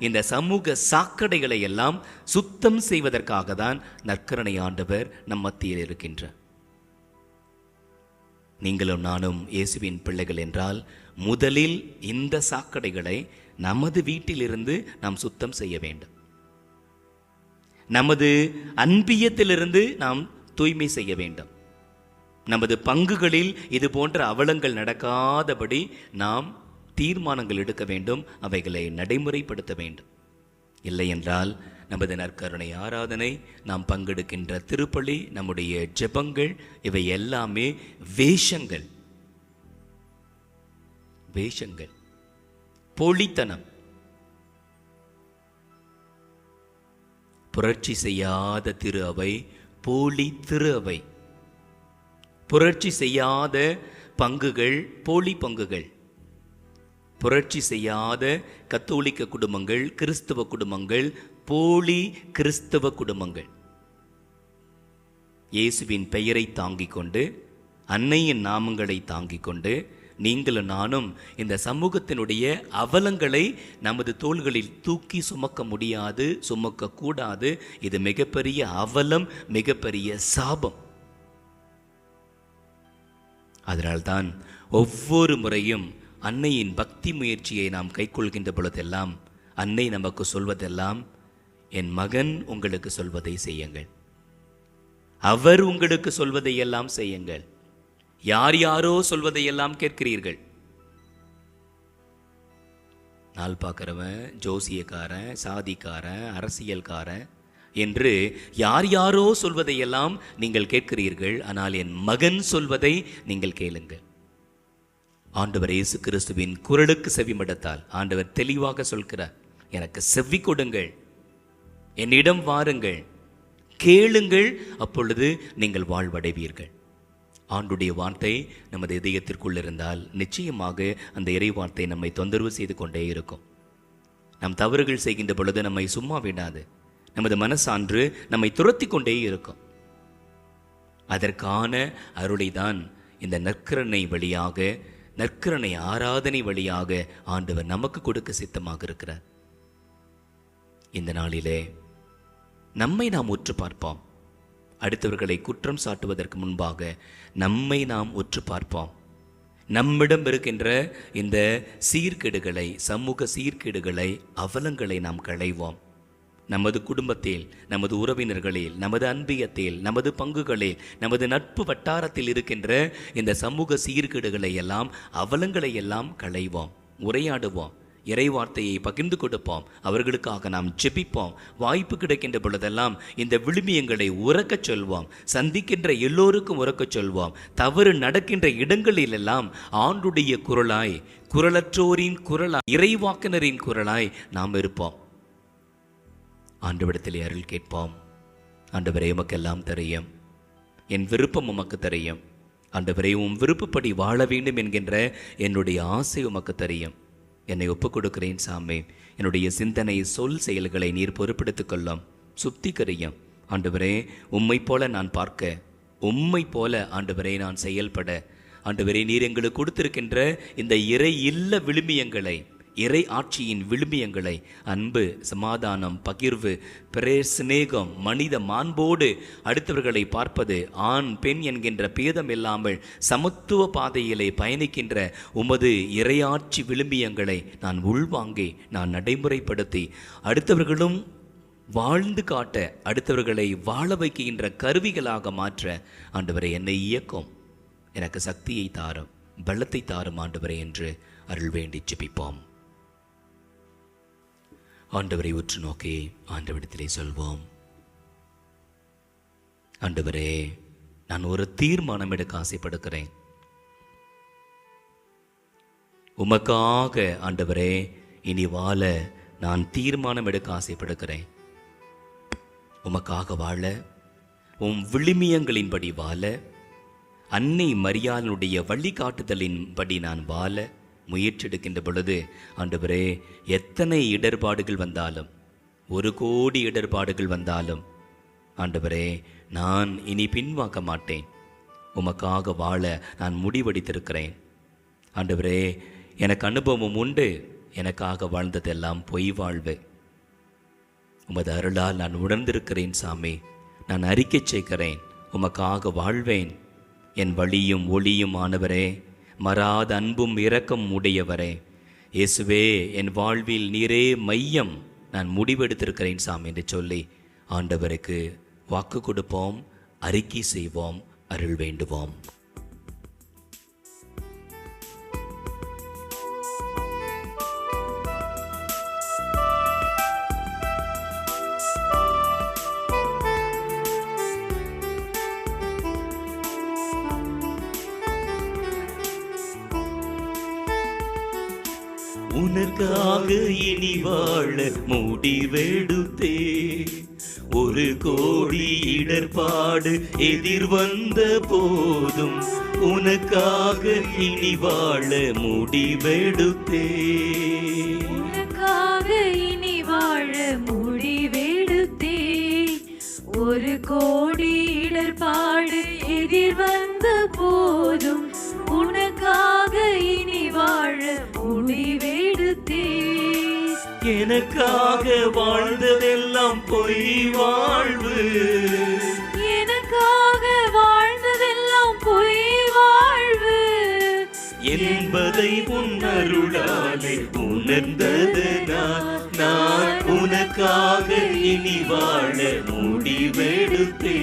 இந்த சமூக சாக்கடைகளை எல்லாம் சுத்தம் செய்வதற்காக தான் நற்கருணை ஆண்டவர் நம் மத்தியில் இருக்கின்றார். நீங்களும் நானும் இயேசுவின் பிள்ளைகள் என்றால் முதலில் இந்த சாக்கடைகளை நமது வீட்டிலிருந்து நாம் சுத்தம் செய்ய வேண்டும். நமது அன்பியத்திலிருந்து நாம் தூய்மை செய்ய வேண்டும். நமது பங்குகளில் இது போன்ற அவலங்கள் நடக்காதபடி நாம் தீர்மானங்கள் எடுக்க வேண்டும், அவைகளை நடைமுறைப்படுத்த வேண்டும். இல்லை என்றால் நமது நற்கருணை ஆராதனை, நாம் பங்கெடுக்கின்ற திருப்பலி, நம்முடைய ஜெபங்கள் இவை எல்லாமே வேஷங்கள், போலித்தனம். புரட்சி செய்யாத திரு அவை போலி திரு அவை. புரட்சி செய்யாத பங்குகள் போலி பங்குகள். புரட்சி செய்யாத கத்தோலிக்க குடும்பங்கள், கிறிஸ்தவ குடும்பங்கள் போலி கிறிஸ்தவ குடும்பங்கள். இயேசுவின் பெயரை தாங்கிக் கொண்டு, அன்னையின் நாமங்களை தாங்கிக் கொண்டு நீங்களும் நானும் இந்த சமூகத்தினுடைய அவலங்களை நமது தோள்களில் தூக்கி சுமக்க முடியாது, சுமக்க கூடாது. இது மிகப்பெரிய அவலம், மிகப்பெரிய சாபம். அதனால்தான் ஒவ்வொரு முறையும் அன்னையின் பக்தி முயற்சியை நாம் கைக்கொள்கின்ற பொழுதெல்லாம் அன்னை நமக்கு சொல்வதெல்லாம், என் மகன் உங்களுக்கு சொல்வதை செய்யுங்கள், அவர் உங்களுக்கு சொல்வதை எல்லாம் செய்யுங்கள். யார் யாரோ சொல்வதையெல்லாம் கேட்கிறீர்கள். நாள் பார்க்கிறவன், ஜோசியக்காரன், சாதிக்காரன், அரசியல்காரன் என்று யார் யாரோ சொல்வதையெல்லாம் நீங்கள் கேட்கிறீர்கள். ஆனால் என் மகன் சொல்வதை நீங்கள் கேளுங்கள். ஆண்டவர் இயேசு கிறிஸ்துவின் குரலுக்கு செவிமடுத்தால் ஆண்டவர் தெளிவாக சொல்கிறார், எனக்கு செவி கொடுங்கள், என்னிடம் வாருங்கள், கேளுங்கள், அப்பொழுது நீங்கள் வாழ்வடைவீர்கள். ஆண்டுடைய வார்த்தை நமது இதயத்திற்குள் இருந்தால் நிச்சயமாக அந்த இறை வார்த்தை நம்மை தொந்தரவு செய்து கொண்டே இருக்கும். நம் தவறுகள் செய்கின்ற பொழுது நம்மை சும்மா விடாது. நமது மனசான்று நம்மை துரத்தி கொண்டே இருக்கும். அதற்கான அருளை தான் இந்த நற்கருணை வழியாக, நற்கருணை ஆராதனை வழியாக ஆண்டவர் நமக்கு கொடுக்க சித்தமாக இருக்கிறார். இந்த நாளிலே நம்மை நாம் உற்று பார்ப்போம். அடுத்தவர்களை குற்றம் சாட்டுவதற்கு முன்பாக நம்மை நாம் உற்று பார்ப்போம். நம்மிடம் இருக்கின்ற இந்த சீர்கேடுகளை, சமூக சீர்கேடுகளை, அவலங்களை நாம் களைவோம். நமது குடும்பத்தில், நமது உறவினர்களில், நமது அன்பியத்தில், நமது பங்குகளில், நமது நட்பு வட்டாரத்தில் இருக்கின்ற இந்த சமூக சீர்கேடுகளை எல்லாம், அவலங்களை எல்லாம் களைவோம், உரையாடுவோம், இறைவார்த்தையை பகிர்ந்து கொடுப்போம், அவர்களுக்காக நாம் ஜெபிப்போம். வாய்ப்பு கிடைக்கின்ற பொழுதெல்லாம் இந்த விழுமியங்களை உறக்கச் சொல்வோம், சந்திக்கின்ற எல்லோருக்கும் உறக்கச் சொல்வோம். தவறு நடக்கின்ற இடங்களிலெல்லாம் ஆண்டுடைய குரலாய், குரலற்றோரின் குரலாய், இறைவாக்கினரின் குரலாய் நாம் இருப்போம். ஆண்டவரிடத்திலே அருள் கேட்போம். ஆண்டவரே, உமக்கெல்லாம் தெரியும், என் விருப்பம் உமக்கு தெரியும். ஆண்டவரே, உம் விருப்பப்படி வாழ வேண்டும் என்கின்ற என்னுடைய ஆசை உமக்கு தெரியும். என்னை ஒப்புக் கொடுக்கிறேன் சாமி. என்னுடைய சிந்தனை, சொல், செயல்களை நீர் பொறுப்பெடுத்துக் கொள்ளும், சுத்திகரியும். ஆண்டவரே, உம்மை போல நான் பார்க்க, உம்மை போல ஆண்டவரே நான் செயல்பட, ஆண்டவரே நீர் எங்களுக்கு கொடுத்திருக்கின்ற இந்த இறை இல்ல விழுமியங்களை, இறை ஆட்சியின் விழுமியங்களை, அன்பு, சமாதானம், பகிர்வு, பிரேசினேகம், மனித மாண்போடு அடுத்தவர்களை பார்ப்பது, ஆண் பெண் என்கின்ற பேதம் இல்லாமல் சமத்துவ பாதையிலே பயணிக்கின்ற உமது இறையாட்சி விழுமியங்களை நான் உள்வாங்கி, நான் நடைமுறைப்படுத்தி, அடுத்தவர்களும் வாழ்ந்து காட்ட, அடுத்தவர்களை வாழ வைக்கின்ற கருவிகளாக மாற்ற ஆண்டவரை என்னை இயக்கும். எனக்கு சக்தியை தாரும், பலத்தை தாரும் ஆண்டவரை என்று அருள் வேண்டி ஜெபிப்போம். ஆண்டவரை உற்று நோக்கி ஆண்டவரிடத்திலே சொல்வோம், ஆண்டவரே, நான் ஒரு தீர்மானம் எடுக்க ஆசைப்படுகிறேன். உமக்காக ஆண்டவரே இனி வாழ நான் தீர்மானம் எடுக்க ஆசைப்படுகிறேன். உமக்காக வாழ, உம் விழுமியங்களின்படி வாழ, அன்னை மரியாளுடைய வழிகாட்டுதலின்படி நான் வாழ முயற்சிடுகின்ற பொழுது ஆண்டவரே, எத்தனை இடர்பாடுகள் வந்தாலும், 1 கோடி இடர்பாடுகள் வந்தாலும் ஆண்டவரே, நான் இனி பின்வாங்க மாட்டேன். உமக்காக வாழ நான் முடிவெடுத்திருக்கிறேன். ஆண்டவரே, எனக்கு அனுபவம் உண்டு. எனக்காக வாழ்ந்ததெல்லாம் பொய் வாழ்வு. உமது அருளால் நான் உணர்ந்திருக்கிறேன் சாமி. நான் அறிக்கை செய்கிறேன், உமக்காக வாழ்வேன். என் வழியும் ஒளியும் ஆனவரே, மறாத அன்பும் இரக்கம் உடையவரே, இயேசுவே என் வாழ்வில் நீரே மையம், நான் முடிவெடுத்திருக்கிறேன் சாமி என்று சொல்லி ஆண்டவருக்கு வாக்கு கொடுப்போம், அறிக்கை செய்வோம், அருள் வேண்டுவோம். உனக்காக இனி வாழ முடிவெடுத்தே, ஒரு கோடி இடர்பாடு எதிர் வந்த போதும் உனக்காக இனி வாழ முடிவெடுத்தே. உனக்காக இனி வாழ முடிவெடுத்தே, ஒரு கோடி இடர்பாடு எதிர் வந்த போதும் உனக்காக இனி வாழ முடிவெடுத்தே. எனக்காக வாழ்ந்ததெல்லாம் பொய் வாழ்வு, எனக்காக வாழ்ந்ததெல்லாம் பொய் வாழ்வு என்பதை உன்னருளாலே உணர்ந்ததனால் நான் உனக்காக இனி வாழ முடிவெடுத்தே.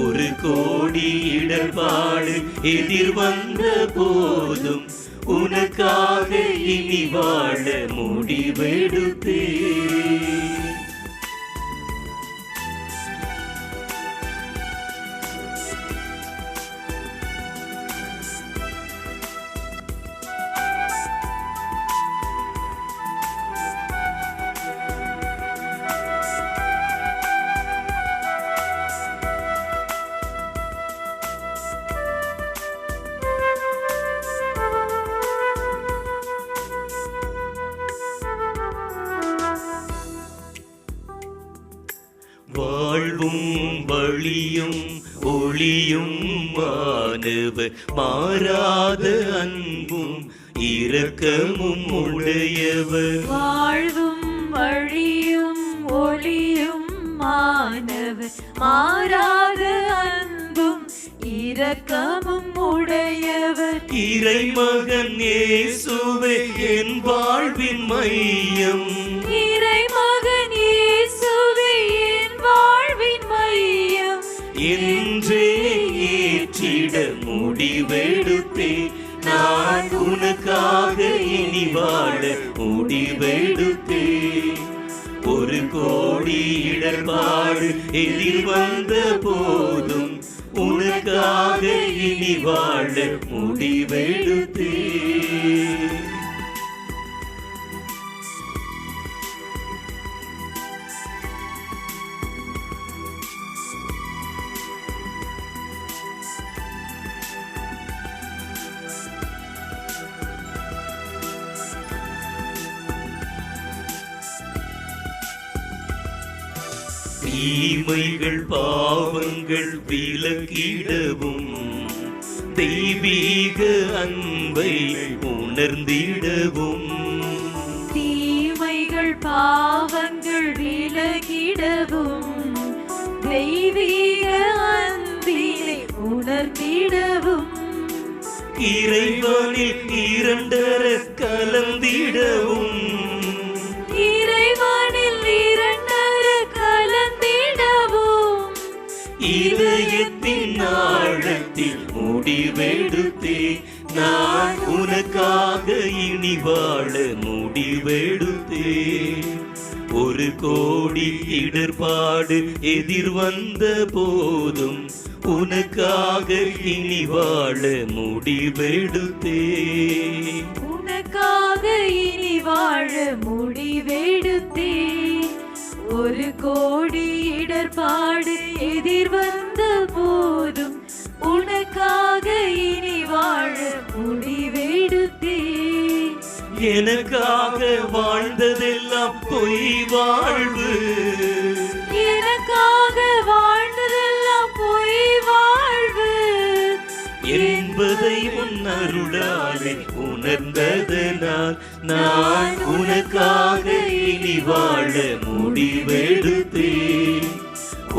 ஒரு கோடி இடர்பாடு எதிர் வந்த போதும் உனக்காக இனி வாழ முடிவெடுத்தே. வாழ்வும் வழியும் ஒளியும் மாணவர், மாறாத அன்பும் இரக்கமும் உடையவர். வாழ்வும் வழியும் ஒளியும் மாணவர், மாறாத அன்பும் இரக்கமும் உடையவர். இறைமகன் இயேசுவே என் வாழ்வின் மையம், இறைமகன் இயேசுவே என் வாழ்வின் மையம். என்றே ஏற்றிட முடிவெடுத்தே. நான் உனக்காக இனி வாழ முடிவெடுத்தே. ஒரு கோடி இடர்பாடு எதிர் வந்த போதும் உனக்காக இனி வாழ முடிவெடுத்தே. தீமைகள் பாவங்கள் விலக்கிடவும், தெய்வீக அன்பை உணர்ந்திடவும். தீமைகள் பாவங்கள் விலகிடவும், தெய்வீக அன்பினை உணர்ந்திடவும். இறைவனில் இரண்டர கலந்திடவும், இறைவனில் இரண்டர கலந்திடவும். இதயத்தின் ஆழத்தில் முடிவெடுத்தே. நான் உனக்காக இனி வாழ முடிவெடுத்தே. ஒரு கோடி இடர்பாடு எதிர் வந்த போதும் உனக்காக இனி வாழ முடிவெடுத்தே. உனக்காக இனி வாழ முடிவெடுத்தே. ஒரு கோடி இடர்பாடு எதிர் வந்த போதும் உனக்காக இனி வாழ முடிவெடுத்தே. எனக்காக வாழ்ந்ததெல்லாம் பொய் வாழ்வு, எனக்காக வாழ்ந்ததெல்லாம் பொய் வாழ்வு என்பதை உன் அருளாலே உணர்ந்ததனால் நான் உனக்காக இனி வாழ முடிவெடுத்தேன்.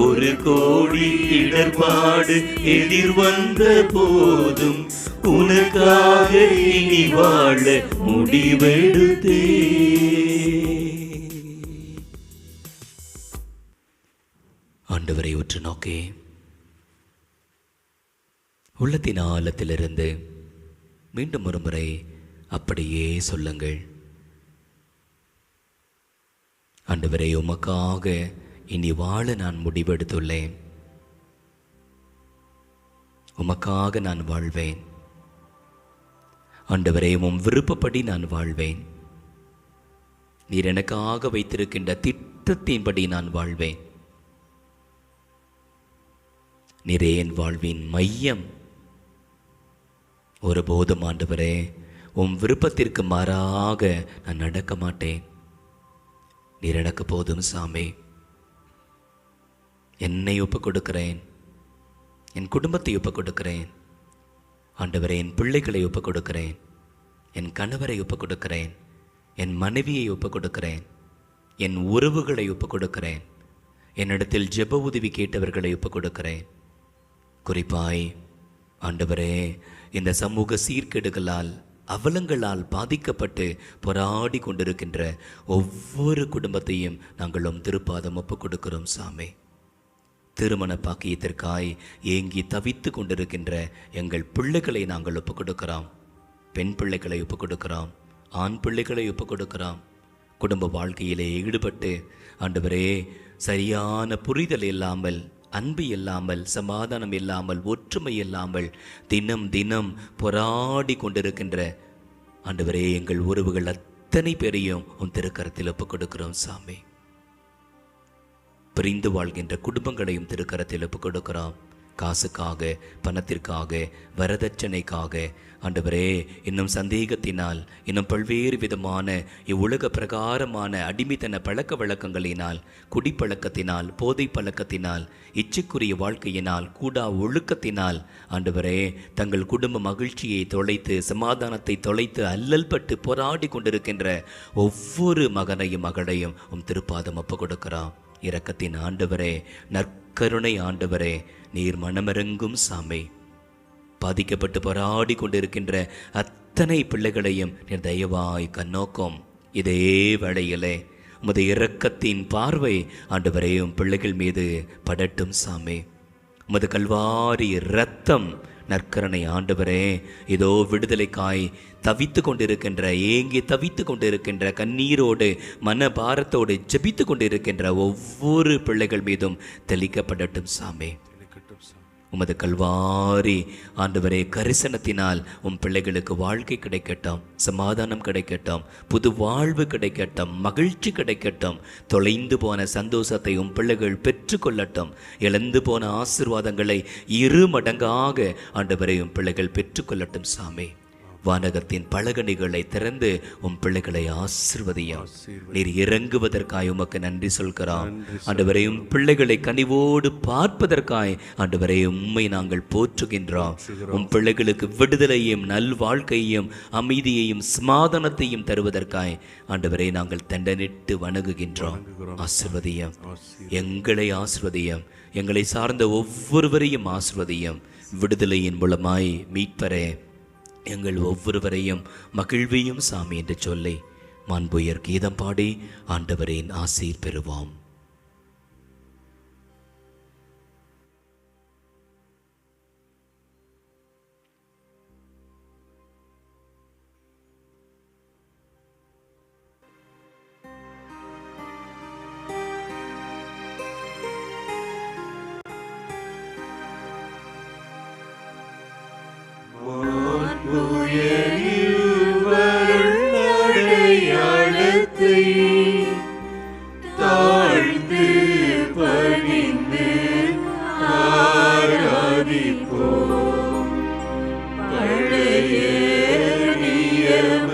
ஒரு கோடி இடர்பாடு எதிர் வந்த போதும் உனக்காக இனி வாழ முடிவெடுத்தேன். ஆண்டவரை உற்று நோக்கி உள்ளத்தின் ஆழத்திலிருந்து மீண்டும் ஒரு முறை அப்படியே சொல்லுங்கள். ஆண்டவரே, உமக்காக இனி வாழ நான் முடிவெடுத்துள்ளேன். உமக்காக நான் வாழ்வேன். ஆண்டவரே, உம் விருப்பப்படி நான் வாழ்வேன். நீர் எனக்காக வைத்திருக்கின்ற திட்டத்தின்படி நான் வாழ்வேன். நீரே என் வாழ்வின் மையம். ஒருபோதும் ஆண்டவரே, உம் விருப்பத்திற்கு மாறாக நான் நடக்க மாட்டேன். நீர் எனக்கு போதும் சாமி. என்னை ஒப்புக் கொடுக்கிறேன். என் குடும்பத்தை ஒப்புக் கொடுக்கிறேன். ஆண்டவரே, என் பிள்ளைகளை ஒப்புக் கொடுக்கிறேன். என் கணவரை ஒப்புக் கொடுக்கிறேன். என் மனைவியை ஒப்புக் கொடுக்கிறேன். என் உறவுகளை ஒப்புக் கொடுக்கிறேன். என்னிடத்தில் ஜெப உதவி கேட்டவர்களை ஒப்புக் கொடுக்கிறேன். குறிப்பாய் ஆண்டவரே, இந்த சமூக சீர்கேடுகளால் அவலங்களால் பாதிக்கப்பட்டு போராடி கொண்டிருக்கின்ற ஒவ்வொரு குடும்பத்தையும் நாங்களும் திருப்பாதம் ஒப்புக் கொடுக்கிறோம் சாமி. திருமண பாக்கியத்திற்காய் ஏங்கி தவித்து கொண்டிருக்கின்ற எங்கள் பிள்ளைகளை நாங்கள் ஒப்புக் கொடுக்கிறோம். பெண் பிள்ளைகளை ஒப்புக் கொடுக்கிறோம். ஆண் பிள்ளைகளை ஒப்புக் கொடுக்கிறோம். குடும்ப வாழ்க்கையிலே ஈடுபட்டு ஆண்டவரே, சரியான புரிதல் இல்லாமல், அன்பு இல்லாமல், சமாதானம் இல்லாமல், ஒற்றுமை இல்லாமல் தினம் தினம் போராடி கொண்டிருக்கின்ற ஆண்டவரே, எங்கள் உறவுகள் அத்தனை பேரையும் உன் திருக்கரத்தில் ஒப்புக் கொடுக்கிறோம் சாமி. பிரிந்து வாழ்கின்ற குடும்பங்களையும் திருக்கரத்தில் ஒப்புக் கொடுக்கிறோம். காசுக்காக, பணத்திற்காக, வரதட்சணைக்காக ஆண்டவரே, இன்னும் சந்தேகத்தினால், இன்னும் பல்வேறு விதமான இவ்வுலக பிரகாரமான அடிமைத்தன பழக்க வழக்கங்களினால், குடிப்பழக்கத்தினால், போதை பழக்கத்தினால், இச்சைக்குரிய வாழ்க்கையினால், கூடா ஒழுக்கத்தினால் ஆண்டவரே, தங்கள் குடும்ப மகிழ்ச்சியை தொலைத்து, சமாதானத்தை தொலைத்து, அல்லல் பட்டு போராடி கொண்டிருக்கின்ற ஒவ்வொரு மகனையும் மகளையும் உம் திருப்பாதம் ஒப்புக் கொடுக்கிறோம். இரக்கத்தின் ஆண்டவரே, நற்கருணை ஆண்டவரே, நீர் மனமிறங்கும் சாமி. பாதிக்கப்பட்டு போராடி கொண்டிருக்கின்ற அத்தனை பிள்ளைகளையும் நீர் தயவாய் கண்ணோக்கும். இதே வேளையிலே உமது இரக்கத்தின் பார்வை ஆண்டவரே உம் பிள்ளைகள் மீது படட்டும் சாமி. உமது கல்வாரி இரத்தம் நற்கருணை ஆண்டவரே, இதோ விடுதலைக்காய் தவித்து கொண்டிருக்கின்ற, ஏங்கி தவித்து கொண்டிருக்கின்ற, கண்ணீரோடு மன பாரத்தோடு ஜெபித்து கொண்டிருக்கின்ற ஒவ்வொரு பிள்ளைகள் மீதும் தெளிக்கப்படட்டும் சாமி. உமது கல்வாரி ஆண்டவரே கரிசனத்தினால் உம் பிள்ளைகளுக்கு வாழ்க்கை கிடைக்கட்டும், சமாதானம் கிடைக்கட்டும், புது வாழ்வு கிடைக்கட்டும், மகிழ்ச்சி கிடைக்கட்டும். தொலைந்து போன சந்தோஷத்தை உம் பிள்ளைகள் பெற்றுக்கொள்ளட்டும். இழந்து போன ஆசீர்வாதங்களை 2 மடங்காக ஆண்டவரே உம் பிள்ளைகள் பெற்றுக்கொள்ளட்டும் சாமி. வானகத்தின் பலகணிகளை திறந்து உம் பிள்ளைகளை ஆசீர்வதியும். நீர் இறங்குவதற்காய் உமக்கு நன்றி சொல்கிறோம் ஆண்டவரே. உம் பிள்ளைகளை கனிவோடு பார்ப்பதற்காய் ஆண்டவரே உம்மை நாங்கள் போற்றுகின்றோம். உம் பிள்ளைகளுக்கு விடுதலையும் நல்வாழ்க்கையும் அமைதியையும் சமாதானத்தையும் தருவதற்காய் ஆண்டவரே நாங்கள் தண்டனிட்டு வணங்குகின்றோம். ஆசீர்வதியும், எங்களை ஆசீர்வதியும், எங்களை சார்ந்த ஒவ்வொருவரையும் ஆசீர்வதியும். விடுதலையின் மூலமாய் மீட்பரே எங்கள் ஒவ்வொருவரையும் மகிழ்வியும் சாமி என்று சொல்லி மாண்புயர் கீதம் பாடி ஆண்டவரின் ஆசீர் பெறுவோம். தாழ்ந்து பணிந்து ஆராதிப்போம். பழைய நியம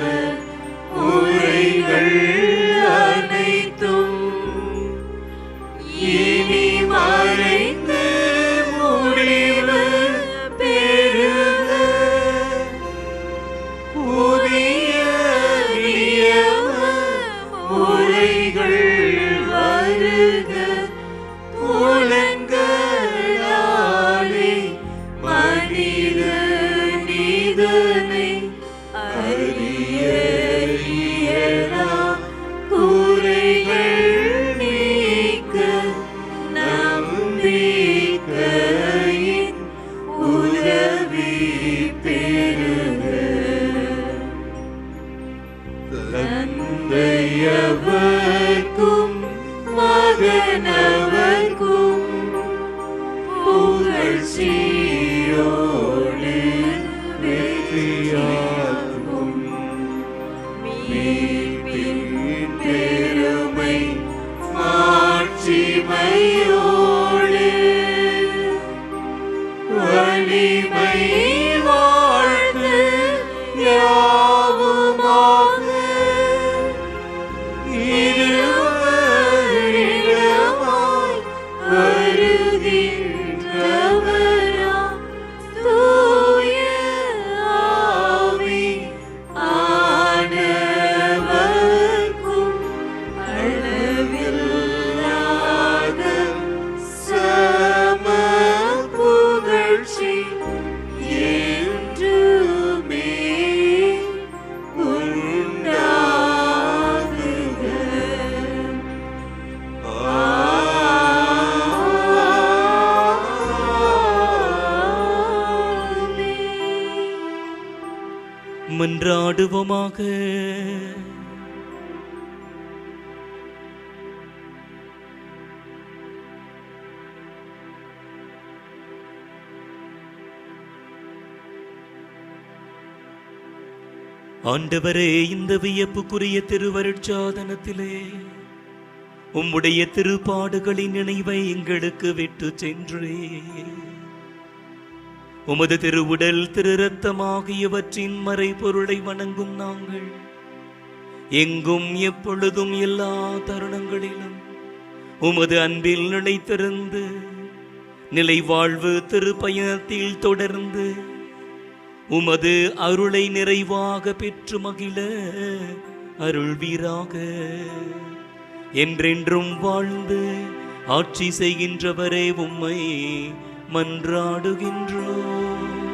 முறைகள் அனைத்தும் இனி மறைந்து முடிவு பெறுக. இதனை அறிய இயலா குறைகள் நீக்க நம்பிக்கையின் உதவி பெறுக. தந்தையவர்க்கும் மகனவர்க்கும் புகழ்ச்சியோடு வெற்றியாகும் மீட்பின் பெருமை மாட்சிமையோடு வலிமை வாழ்ந்து யாவுமாக இருவரிடமாய் வருகின்றவரா தூய ஆவி ஆனவர்க்கும் அளவில்லாத சம புகழ்ச்சி என்றுமே உண்டாகுக. மன்றாடுவோமாக. ஆண்டவரே, இந்த வியப்புக்குரிய திருவருட்சாதனத்திலே உம்முடைய திருப்பாடுகளின் நினைவை எங்களுக்கு விட்டு சென்றே உமது திருவுடல் திரு இரத்தமாகியவற்றின் மறைபொருளை வணங்கும் நாங்கள் எங்கும் எப்பொழுதும் எல்லா தருணங்களிலும் உமது அன்பில் நிலைத்திருந்து நிலை வாழ்வு திருப்பயணத்தில் தொடர்ந்து உமது அருளை நிறைவாக பெற்று மகிழ அருள்வீராக. என்றென்றும் வாழ்ந்து ஆட்சி செய்கின்றவரே உம்மை மன்றாடுகின்றோம்.